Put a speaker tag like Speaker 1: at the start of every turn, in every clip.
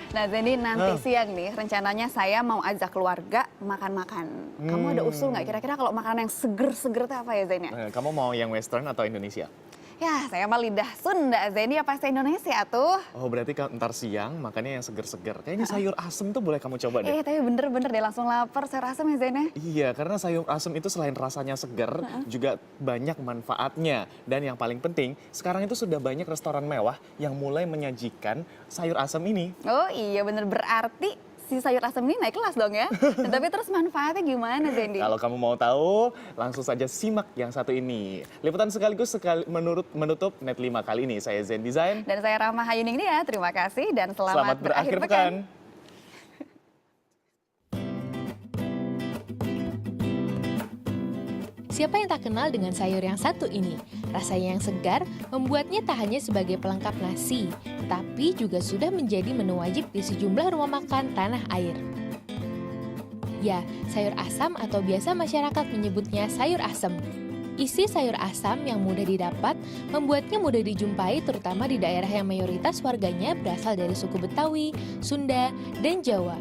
Speaker 1: Nah, jadi nanti siang nih rencananya saya mau ajak keluarga makan-makan. Kamu ada usul nggak kira-kira kalau makanan yang seger-seger itu apa ya Zain ya?
Speaker 2: Kamu mau yang western atau Indonesia?
Speaker 1: Ya, saya mah lidah Sunda, Zain ya pasti Indonesia tuh.
Speaker 2: Oh, berarti kalau ntar siang makannya yang seger-seger. Kayaknya sayur asem tuh boleh kamu coba deh.
Speaker 1: Tapi bener-bener deh langsung lapar sayur asem ya Zain ya.
Speaker 2: Iya, karena sayur asem itu selain rasanya seger, juga banyak manfaatnya. Dan yang paling penting, sekarang itu sudah banyak restoran mewah yang mulai menyajikan sayur asem ini.
Speaker 1: Oh iya bener, berarti si sayur asem ini naik kelas dong ya. Nah, tapi terus manfaatnya gimana Zendi?
Speaker 2: Kalau kamu mau tahu, langsung saja simak yang satu ini. Liputan sekaligus menutup Net 5 kali ini. Saya Zen Design.
Speaker 1: Dan saya Rahma Hayuning dia. Terima kasih dan selamat
Speaker 2: berakhir pekan.
Speaker 3: Siapa yang tak kenal dengan sayur yang satu ini? Rasanya yang segar membuatnya tak hanya sebagai pelengkap nasi, tapi juga sudah menjadi menu wajib di sejumlah rumah makan tanah air. Ya, sayur asam atau biasa masyarakat menyebutnya sayur asem. Isi sayur asam yang mudah didapat membuatnya mudah dijumpai terutama di daerah yang mayoritas warganya berasal dari suku Betawi, Sunda, dan Jawa.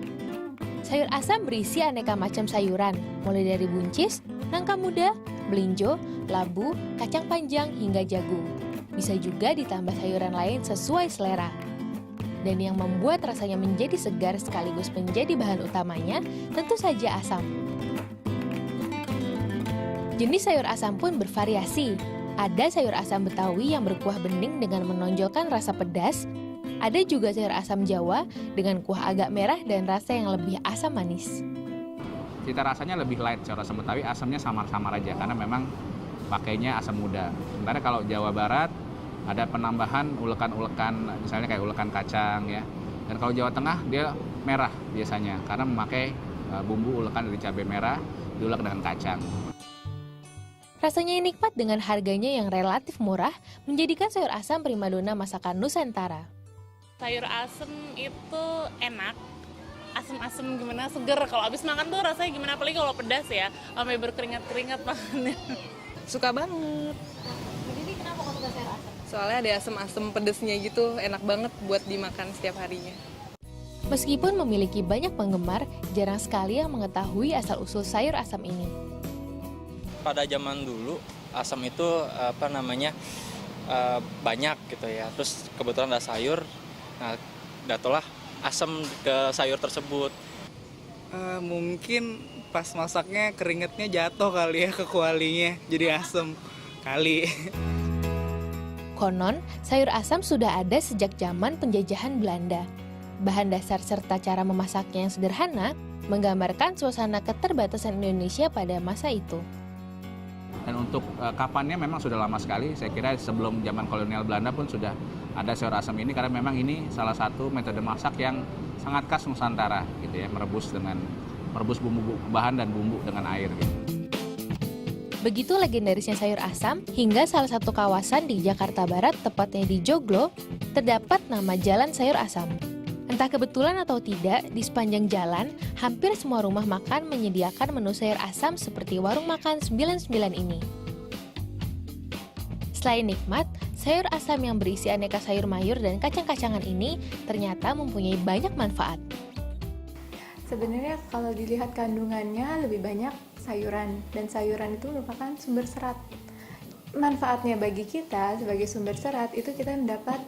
Speaker 3: Sayur asam berisi aneka macam sayuran, mulai dari buncis, nangka muda, melinjo, labu, kacang panjang, hingga jagung. Bisa juga ditambah sayuran lain sesuai selera. Dan yang membuat rasanya menjadi segar sekaligus menjadi bahan utamanya tentu saja asam. Jenis sayur asam pun bervariasi. Ada sayur asam Betawi yang berkuah bening dengan menonjolkan rasa pedas. Ada juga sayur asam Jawa dengan kuah agak merah dan rasa yang lebih asam manis.
Speaker 4: Cita rasanya lebih light, sayur asam Betawi asamnya samar-samar aja karena memang pakainya asam muda. Sementara kalau Jawa Barat ada penambahan ulekan-ulekan, misalnya kayak ulekan kacang ya. Dan kalau Jawa Tengah dia merah biasanya karena memakai bumbu ulekan dari cabai merah diulek dengan kacang.
Speaker 3: Rasanya yang nikmat dengan harganya yang relatif murah menjadikan sayur asam primadona masakan Nusantara.
Speaker 5: Sayur asem itu enak, asem-asem gimana, seger. Kalau habis makan tuh rasanya gimana, apalagi kalau pedas ya, sampai berkeringat-keringat makannya.
Speaker 6: Suka banget.
Speaker 3: Jadi kenapa kamu suka sayur asam?
Speaker 6: Soalnya ada asem-asem pedesnya gitu, enak banget buat dimakan setiap harinya.
Speaker 3: Meskipun memiliki banyak penggemar, jarang sekali yang mengetahui asal-usul sayur asam ini.
Speaker 7: Pada zaman dulu, asam itu banyak gitu ya. Terus kebetulan ada sayur, nah datolah asam ke sayur tersebut.
Speaker 8: Mungkin pas masaknya keringetnya jatuh kali ya ke kualinya, jadi asam kali.
Speaker 3: Konon, sayur asam sudah ada sejak zaman penjajahan Belanda. Bahan dasar serta cara memasaknya yang sederhana menggambarkan suasana keterbatasan Indonesia pada masa itu.
Speaker 4: Dan untuk kapannya memang sudah lama sekali, saya kira sebelum zaman kolonial Belanda pun sudah ada sayur asam ini karena memang ini salah satu metode masak yang sangat khas Nusantara gitu ya, merebus bumbu bahan dan bumbu dengan air gitu.
Speaker 3: Begitu legendarisnya sayur asam, hingga salah satu kawasan di Jakarta Barat, tepatnya di Joglo, terdapat nama Jalan Sayur Asam. Entah kebetulan atau tidak, di sepanjang jalan, hampir semua rumah makan menyediakan menu sayur asam seperti warung makan 99 ini. Selain nikmat, sayur asam yang berisi aneka sayur mayur dan kacang-kacangan ini ternyata mempunyai banyak manfaat.
Speaker 9: Sebenarnya kalau dilihat kandungannya lebih banyak sayuran, dan sayuran itu merupakan sumber serat. Manfaatnya bagi kita sebagai sumber serat itu kita mendapat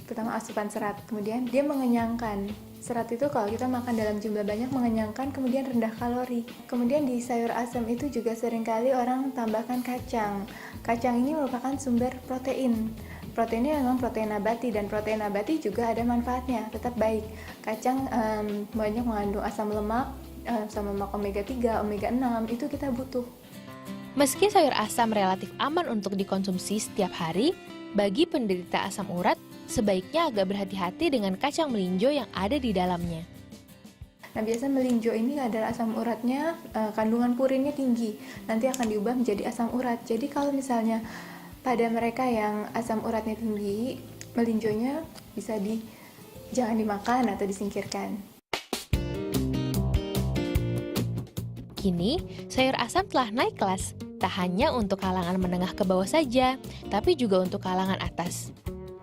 Speaker 9: pertama asupan serat, kemudian dia mengenyangkan. Serat itu kalau kita makan dalam jumlah banyak mengenyangkan, kemudian rendah kalori. Kemudian di sayur asam itu juga seringkali orang tambahkan kacang. Kacang ini merupakan sumber protein. Proteinnya memang protein nabati, dan protein nabati juga ada manfaatnya, tetap baik. Kacang banyak mengandung asam lemak, asam lemak omega 3, omega 6, itu kita butuh.
Speaker 3: Meski sayur asam relatif aman untuk dikonsumsi setiap hari, bagi penderita asam urat, sebaiknya agak berhati-hati dengan kacang melinjo yang ada di dalamnya.
Speaker 9: Nah, biasa melinjo ini adalah asam uratnya, kandungan purinnya tinggi, nanti akan diubah menjadi asam urat. Jadi kalau misalnya pada mereka yang asam uratnya tinggi, melinjonya bisa jangan dimakan atau disingkirkan.
Speaker 3: Kini, sayur asam telah naik kelas, tak hanya untuk kalangan menengah ke bawah saja, tapi juga untuk kalangan atas.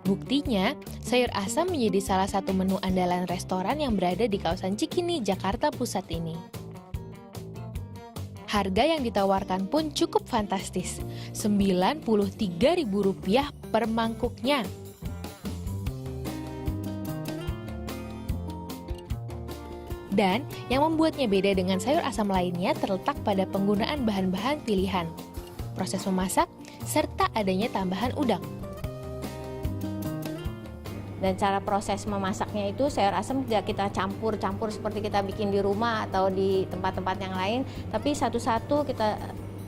Speaker 3: Buktinya, sayur asam menjadi salah satu menu andalan restoran yang berada di kawasan Cikini, Jakarta Pusat ini. Harga yang ditawarkan pun cukup fantastis, Rp93.000 per mangkuknya. Dan yang membuatnya beda dengan sayur asam lainnya terletak pada penggunaan bahan-bahan pilihan, proses memasak, serta adanya tambahan udang.
Speaker 10: Dan cara proses memasaknya itu sayur asam tidak kita campur-campur seperti kita bikin di rumah atau di tempat-tempat yang lain, tapi satu-satu kita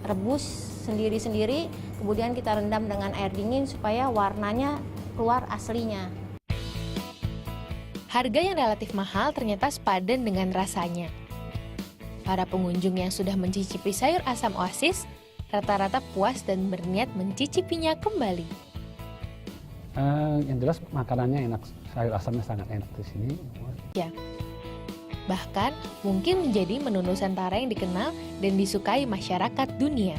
Speaker 10: rebus sendiri-sendiri, kemudian kita rendam dengan air dingin supaya warnanya keluar aslinya.
Speaker 3: Harga yang relatif mahal ternyata sepadan dengan rasanya. Para pengunjung yang sudah mencicipi sayur asam Oasis rata-rata puas dan berniat mencicipinya kembali.
Speaker 11: Yang jelas makanannya enak, sayur asamnya sangat enak di sini.
Speaker 3: Ya. Bahkan mungkin menjadi menu Nusantara yang dikenal dan disukai masyarakat dunia.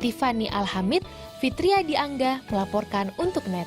Speaker 3: Tiffany Alhamid, Fitria Diangga melaporkan untuk NET.